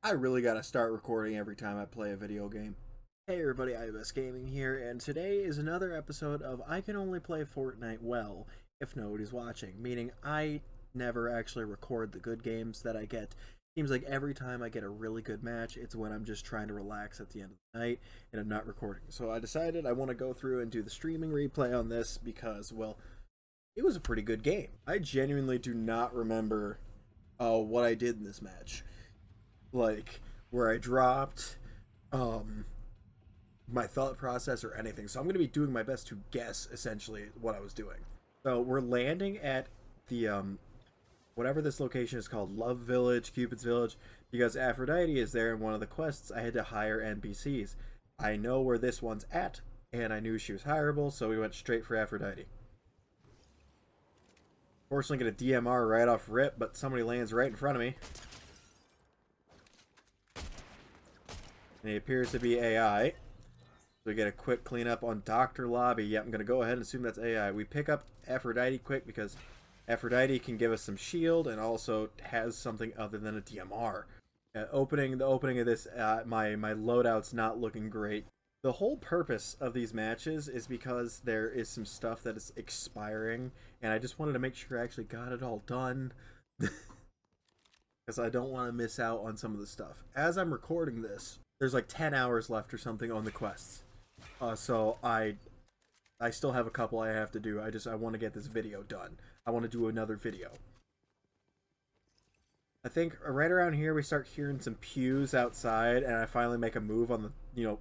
I really gotta start recording every time I play a video game. Hey everybody, IBS Gaming here, and today is another episode of I Can Only Play Fortnite Well if nobody's watching, meaning I never actually record the good games that I get. Seems like every time I get a really good match, it's when I'm just trying to relax at the end of the night and I'm not recording. So I decided I want to go through and do the streaming replay on this because, well, it was a pretty good game. I genuinely do not remember what I did in this match, like where I dropped, um, my thought process or anything. So I'm going to be doing my best to guess essentially what I was doing. So we're landing at the whatever this location is called, Love Village, Cupid's Village, because Aphrodite is there in one of the quests. I had to hire NPCs. I know where this one's at, and I knew she was hireable, so we went straight for Aphrodite. Fortunately, get a DMR right off rip, but somebody lands right in front of me. And he appears to be AI. So we get a quick cleanup on Dr. Lobby. Yep, I'm going to go ahead and assume that's AI. We pick up Aphrodite quick because Aphrodite can give us some shield and also has something other than a DMR. The opening of this, my loadout's not looking great. The whole purpose of these matches is because there is some stuff that is expiring, and I just wanted to make sure I actually got it all done. Because I don't want to miss out on some of the stuff. As I'm recording this, there's like 10 hours left or something on the quests. So I still have a couple I have to do. I want to get this video done. I want to do another video. I think right around here we start hearing some pews outside, and I finally make a move on the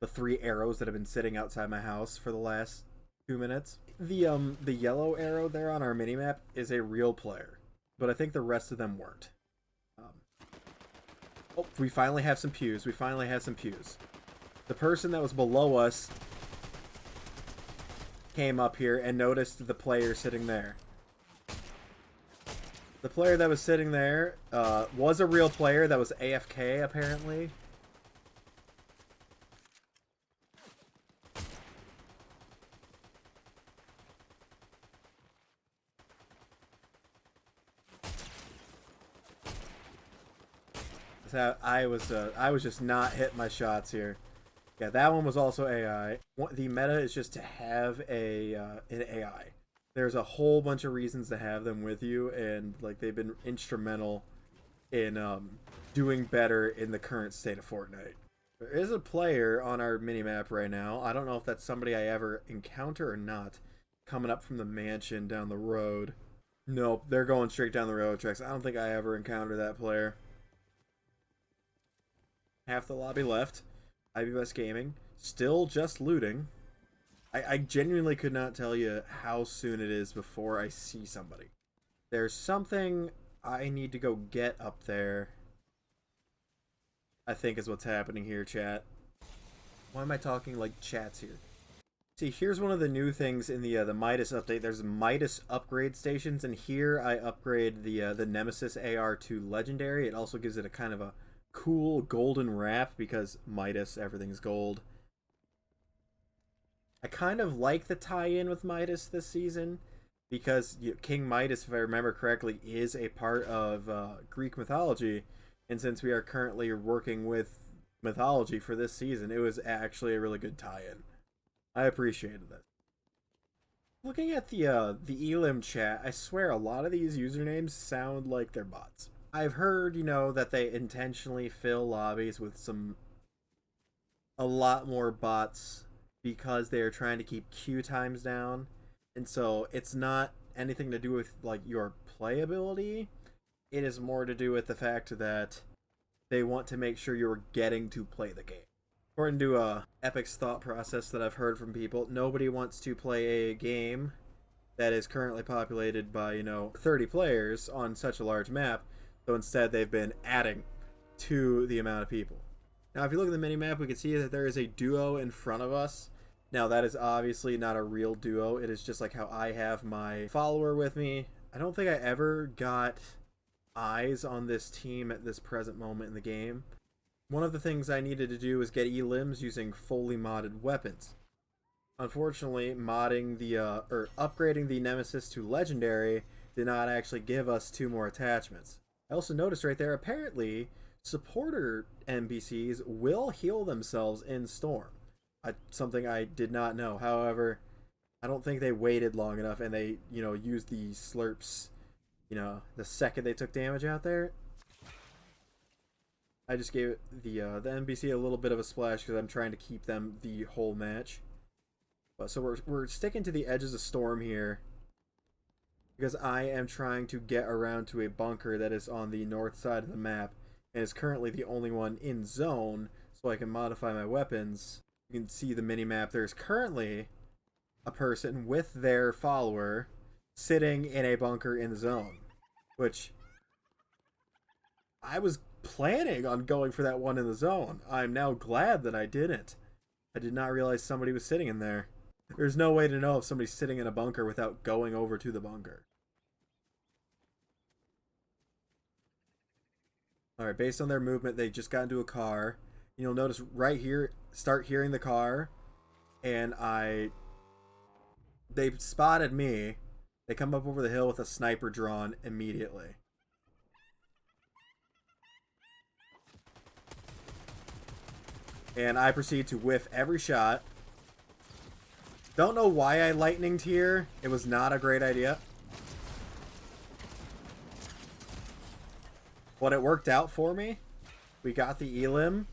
3 arrows that have been sitting outside my house for the last 2 minutes. The yellow arrow there on our minimap is a real player, but I think the rest of them weren't. Oh, we finally have some pews. The person that was below us came up here and noticed the player sitting there. The player that was sitting there was a real player that was AFK, apparently. I was just not hitting my shots here. Yeah, that one was also AI. The meta is just to have an AI. There's a whole bunch of reasons to have them with you, and like they've been instrumental in doing better in the current state of Fortnite. There is a player on our minimap right now. I don't know if that's somebody I ever encounter or not. Coming up from the mansion down the road. Nope, they're going straight down the railroad tracks. I don't think I ever encountered that player. Half the lobby left. IBS Gaming. Still just looting. I genuinely could not tell you how soon it is before I see somebody. There's something I need to go get up there, I think is what's happening here, chat. Why am I talking like chats here? See, here's one of the new things in the Midas update. There's Midas upgrade stations, and here I upgrade the Nemesis AR to Legendary. It also gives it a kind of a cool golden wrap because Midas, everything's gold. I kind of like the tie-in with Midas this season because King Midas, if I remember correctly, is a part of Greek mythology, and since we are currently working with mythology for this season, it was actually a really good tie-in. I appreciated this. Looking at the Elim chat, I swear a lot of these usernames sound like they're bots. I've heard, that they intentionally fill lobbies with a lot more bots because they are trying to keep queue times down. And so it's not anything to do with like your playability. It is more to do with the fact that they want to make sure you're getting to play the game. According to Epic's thought process that I've heard from people, nobody wants to play a game that is currently populated by, 30 players on such a large map. So instead, they've been adding to the amount of people. Now, if you look at the minimap, we can see that there is a duo in front of us. Now, that is obviously not a real duo. It is just like how I have my follower with me. I don't think I ever got eyes on this team at this present moment in the game. One of the things I needed to do was get elims using fully modded weapons. Unfortunately, modding or upgrading the Nemesis to Legendary did not actually give us 2 more attachments. I also noticed right there, apparently, supporter NPCs will heal themselves in Storm. Something I did not know. However, I don't think they waited long enough, and they, used the slurps, the second they took damage out there. I just gave the NPC a little bit of a splash because I'm trying to keep them the whole match. But so we're sticking to the edges of Storm here because I am trying to get around to a bunker that is on the north side of the map and is currently the only one in zone, so I can modify my weapons. You can see the mini-map. There's currently a person with their follower sitting in a bunker in the zone, which I was planning on going for that one in the zone. I'm now glad that I didn't. I did not realize somebody was sitting in there. There's no way to know if somebody's sitting in a bunker without going over to the bunker. Alright, based on their movement, they just got into a car. You'll notice right here, start hearing the car, and they spotted me. They come up over the hill with a sniper drawn immediately. And I proceed to whiff every shot. Don't know why I lightninged here. It was not a great idea. But it worked out for me. We got the Elim.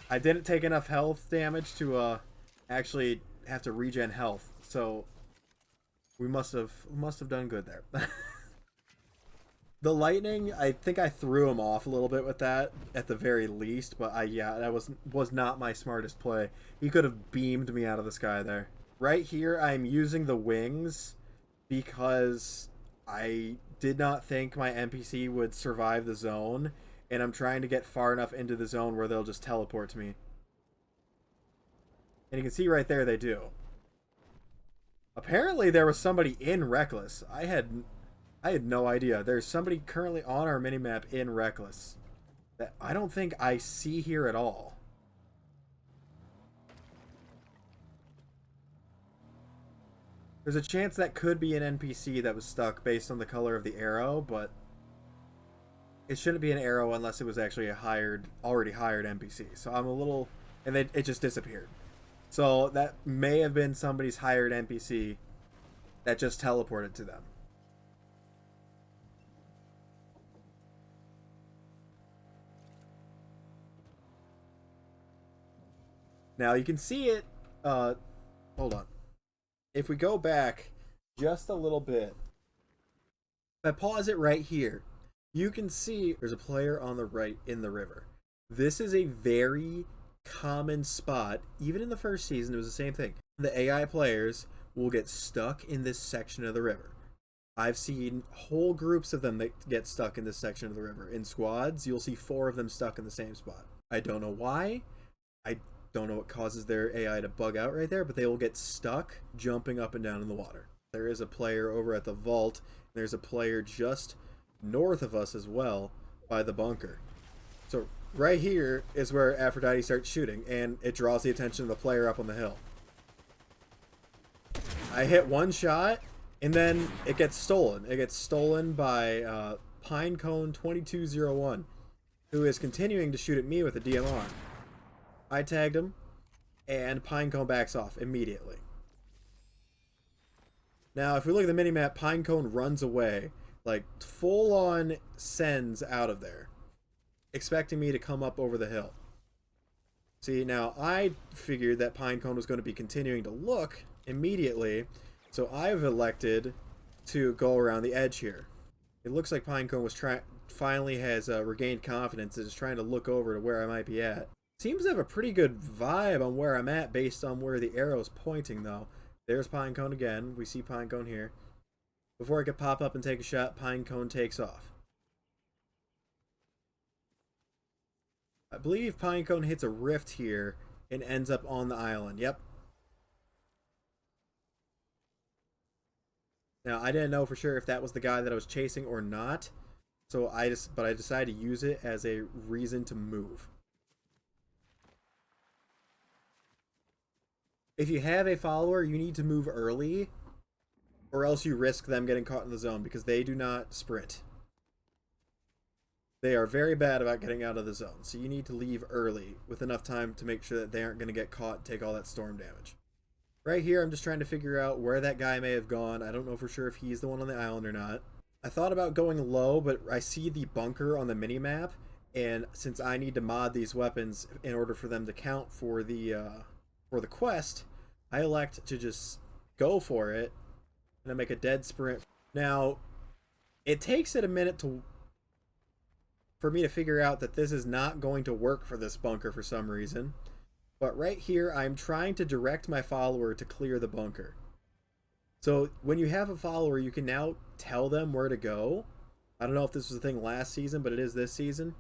I didn't take enough health damage to actually have to regen health. So we must have done good there. The lightning, I think I threw him off a little bit with that at the very least, but that was not my smartest play. He could have beamed me out of the sky there. Right here, I'm using the wings because I did not think my NPC would survive the zone, and I'm trying to get far enough into the zone where they'll just teleport to me. And you can see right there they do. Apparently there was somebody in Reckless. I had no idea. There's somebody currently on our minimap in Reckless that I don't think I see here at all. There's a chance that could be an NPC that was stuck based on the color of the arrow, but it shouldn't be an arrow unless it was actually a already hired NPC. So I'm a little... And then it just disappeared. So that may have been somebody's hired NPC that just teleported to them. Now you can see it, hold on. If we go back just a little bit, if I pause it right here, you can see there's a player on the right in the river. This is a very common spot. Even in the first season, it was the same thing. The AI players will get stuck in this section of the river. I've seen whole groups of them that get stuck in this section of the river. In squads, you'll see 4 of them stuck in the same spot. I don't know why. I don't know what causes their AI to bug out right there, but they will get stuck jumping up and down in the water. There is a player over at the vault. There's a player just north of us as well by the bunker. So right here is where Aphrodite starts shooting, and it draws the attention of the player up on the hill. I hit one shot, and then it gets stolen. It gets stolen by Pinecone 2201, who is continuing to shoot at me with a DMR. I tagged him, and Pinecone backs off immediately. Now, if we look at the minimap, Pinecone runs away, like full-on sends out of there, expecting me to come up over the hill. See, now I figured that Pinecone was going to be continuing to look immediately, so I've elected to go around the edge here. It looks like Pinecone was finally has regained confidence and is trying to look over to where I might be at. Seems to have a pretty good vibe on where I'm at based on where the arrow's pointing, though. There's Pinecone again. We see Pinecone here. Before I could pop up and take a shot, Pinecone takes off. I believe Pinecone hits a rift here and ends up on the island. Yep. Now, I didn't know for sure if that was the guy that I was chasing or not, so I decided to use it as a reason to move. If you have a follower, you need to move early, or else you risk them getting caught in the zone because they do not sprint. They are very bad about getting out of the zone, so you need to leave early with enough time to make sure that they aren't going to get caught and take all that storm damage. Right here, I'm just trying to figure out where that guy may have gone. I don't know for sure if he's the one on the island or not. I thought about going low, but I see the bunker on the mini-map, and since I need to mod these weapons in order for them to count for the quest, I elect to just go for it, and I make a dead sprint. Now, it takes it a minute for me to figure out that this is not going to work for this bunker for some reason. But right here, I'm trying to direct my follower to clear the bunker. So when you have a follower, you can now tell them where to go. I don't know if this was a thing last season, but it is this season.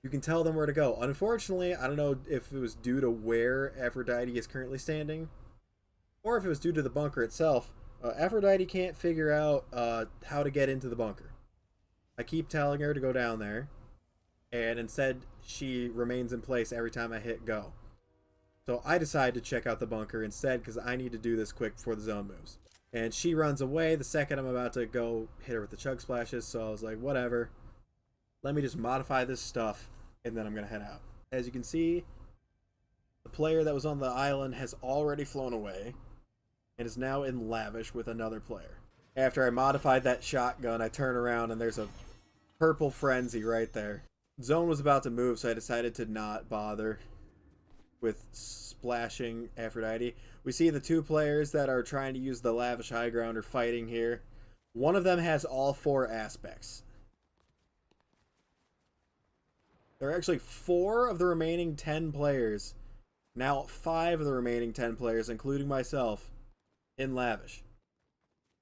You can tell them where to go. Unfortunately, I don't know if it was due to where Aphrodite is currently standing, or if it was due to the bunker itself. Aphrodite can't figure out how to get into the bunker. I keep telling her to go down there, and instead she remains in place every time I hit go. So I decide to check out the bunker instead because I need to do this quick before the zone moves. And she runs away the second I'm about to go hit her with the chug splashes, so I was like, whatever. Let me just modify this stuff, and then I'm going to head out. As you can see, the player that was on the island has already flown away and is now in Lavish with another player. After I modified that shotgun, I turn around and there's a purple frenzy right there. Zone was about to move, so I decided to not bother with splashing Aphrodite. We see the two players that are trying to use the Lavish high ground are fighting here. One of them has all 4 aspects. There are actually 4 of the remaining 10 players. Now 5 of the remaining 10 players, including myself, in Lavish.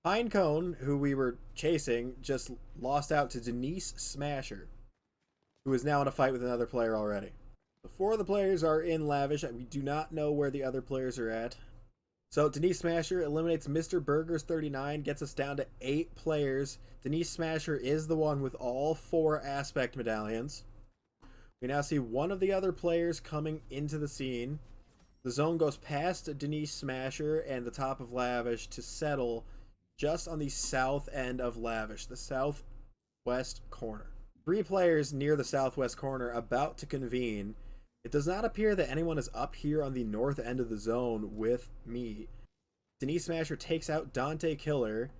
Pinecone, who we were chasing, just lost out to Denise Smasher, who is now in a fight with another player already. The 4 of the players are in Lavish. We do not know where the other players are at. So Denise Smasher eliminates Mr. Burgers 39, gets us down to 8 players. Denise Smasher is the one with all 4 aspect medallions. We now see one of the other players coming into the scene. The zone goes past Denise Smasher and the top of Lavish to settle just on the south end of Lavish, the southwest corner. 3 players near the southwest corner about to convene. It does not appear that anyone is up here on the north end of the zone with me. Denise Smasher takes out Dante Killer.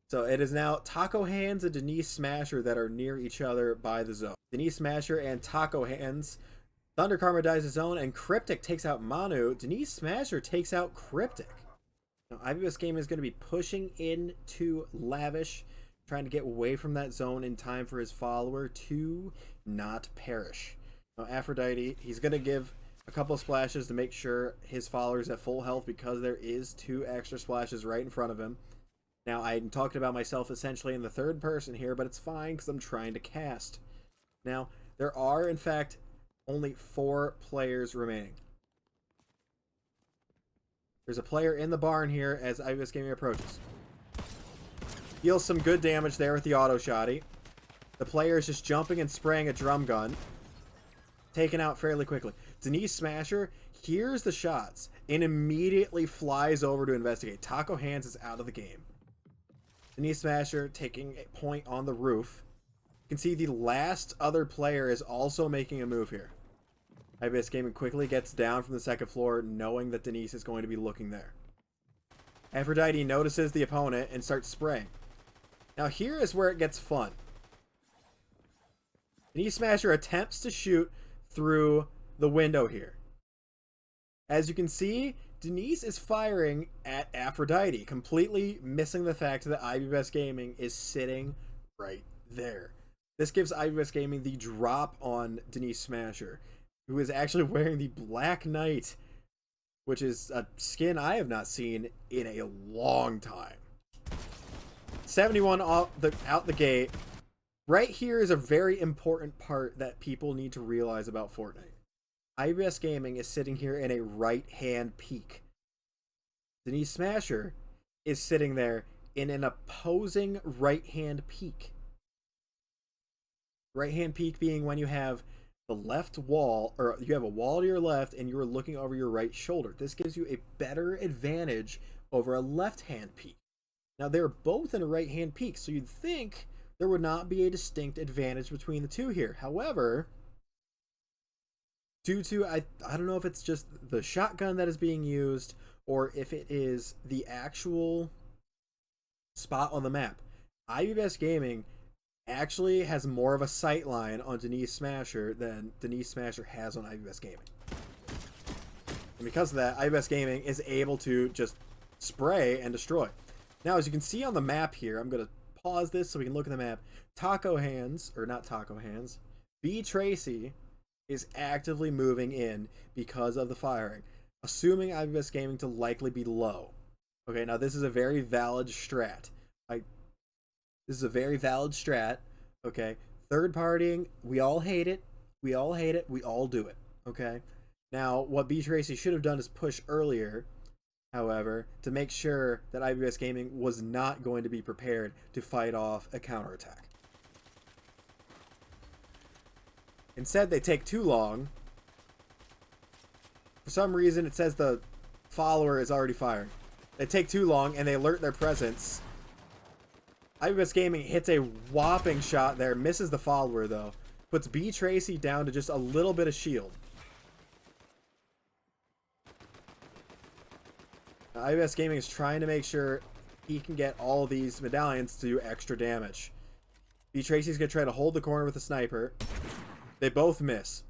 So it is now Taco Hands and Denise Smasher that are near each other by the zone. Denise Smasher and Taco Hands. Thunder Karma dies the zone, and Cryptic takes out Manu. Denise Smasher takes out Cryptic. Now, IBS Gaming is going to be pushing into Lavish, trying to get away from that zone in time for his follower to not perish. Now, Aphrodite, he's going to give a couple of splashes to make sure his follower is at full health because there is 2 extra splashes right in front of him. Now, I'm talking about myself essentially in the third person here, but it's fine because I'm trying to cast. Now, there are, in fact, only 4 players remaining. There's a player in the barn here as IBS Gaming approaches. Deals some good damage there with the auto shotty. The player is just jumping and spraying a drum gun. Taken out fairly quickly. Denise Smasher hears the shots and immediately flies over to investigate. Taco Hands is out of the game. Denise Smasher taking a point on the roof. You can see the last other player is also making a move here. IBS Gaming quickly gets down from the second floor, knowing that Denise is going to be looking there. Aphrodite notices the opponent and starts spraying. Now here is where it gets fun. Denise Smasher attempts to shoot through the window here. As you can see, Denise is firing at Aphrodite, completely missing the fact that IBS Gaming is sitting right there. This gives IBS Gaming the drop on Denise Smasher, who is actually wearing the Black Knight, which is a skin I have not seen in a long time. 71 out the gate. Right here is a very important part that people need to realize about Fortnite. IBS Gaming is sitting here in a right-hand peak. Denise Smasher is sitting there in an opposing right-hand peak. Right-hand peak being when you have the left wall, or you have a wall to your left and you are looking over your right shoulder. This gives you a better advantage over a left-hand peak. Now, they're both in a right-hand peak, so you'd think there would not be a distinct advantage between the two here. However, due to, I don't know if it's just the shotgun that is being used or if it is the actual spot on the map. IBS Gaming actually has more of a sight line on Denise Smasher than Denise Smasher has on IBS Gaming. And because of that, IBS Gaming is able to just spray and destroy. Now, as you can see on the map here, I'm going to pause this so we can look at the map. Taco Hands, or not Taco Hands, B Tracy is actively moving in because of the firing, assuming IBS Gaming to likely be low. Okay, now this is a very valid strat. This is a very valid strat. Okay, third partying, we all hate it. We all hate it. We all do it. Okay, now what B Tracy should have done is push earlier, however, to make sure that IBS Gaming was not going to be prepared to fight off a counterattack. Instead, they take too long. For some reason, it says the follower is already firing. They take too long, and they alert their presence. IBS Gaming hits a whopping shot there, misses the follower, though. Puts B Tracy down to just a little bit of shield. Now, IBS Gaming is trying to make sure he can get all these medallions to do extra damage. B Tracy's going to try to hold the corner with a sniper. They both miss.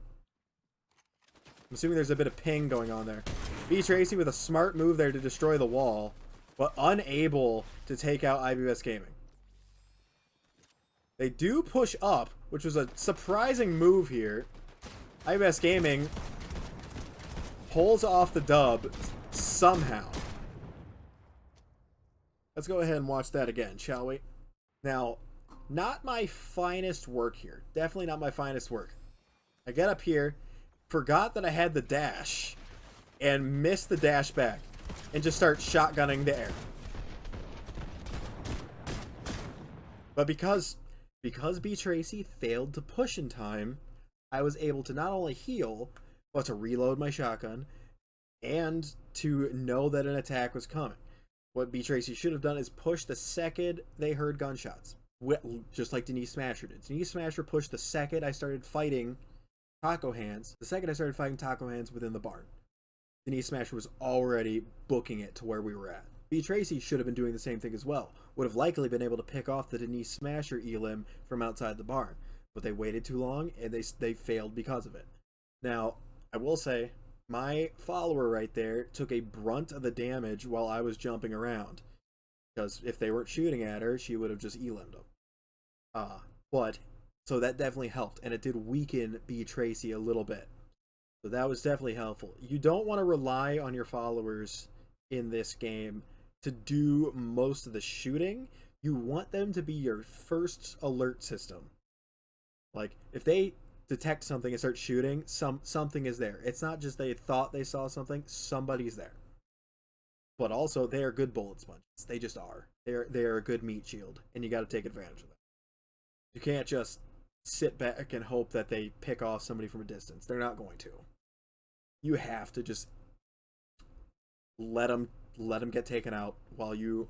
I'm assuming there's a bit of ping going on there. B Tracy with a smart move there to destroy the wall, but unable to take out IBS Gaming. They do push up, which was a surprising move here. IBS Gaming pulls off the dub somehow. Let's go ahead and watch that again, shall we? Now, not my finest work here. Definitely not my finest work. I get up here, forgot that I had the dash, and missed the dash back, and just start shotgunning the air. But because B Tracy failed to push in time, I was able to not only heal, but to reload my shotgun, and to know that an attack was coming. What B Tracy should have done is push the second they heard gunshots. Just like Denise Smasher did. Denise Smasher pushed the second I started fighting Taco Hands. The second I started fighting Taco Hands within the barn. Denise Smasher was already booking it to where we were at. B Tracy should have been doing the same thing as well. Would have likely been able to pick off the Denise Smasher elim from outside the barn. But they waited too long and they failed because of it. Now, I will say, my follower right there took a brunt of the damage while I was jumping around. Because if they weren't shooting at her, she would have just elim'd them. But, so that definitely helped. And it did weaken B Tracy a little bit. So that was definitely helpful. You don't want to rely on your followers in this game to do most of the shooting. You want them to be your first alert system. Like, if they detect something and start shooting, something is there. It's not just they thought they saw something, somebody's there. But also, they are good bullet sponges. They just are. They are a good meat shield, and you got to take advantage of that. You can't just sit back and hope that they pick off somebody from a distance. They're not going to. You have to just let them get taken out while you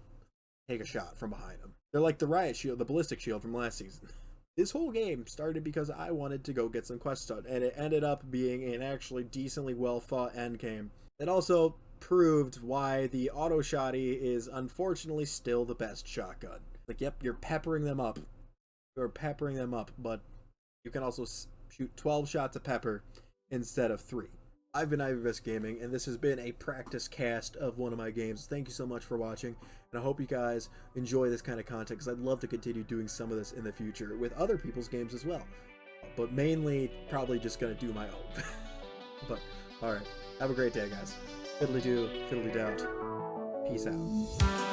take a shot from behind them. They're like the riot shield, the ballistic shield from last season. This whole game started because I wanted to go get some quests done, and it ended up being an actually decently well fought end game. It also proved why the auto shotty is unfortunately still the best shotgun. Like, yep, you're peppering them up. You're peppering them up, but you can also shoot 12 shots of pepper instead of 3. I've been IBS Gaming, and this has been a practice cast of one of my games. Thank you so much for watching, and I hope you guys enjoy this kind of content, because I'd love to continue doing some of this in the future with other people's games as well. But mainly, probably just going to do my own. But, alright. Have a great day, guys. Fiddly-doo, fiddly-dout. Peace out.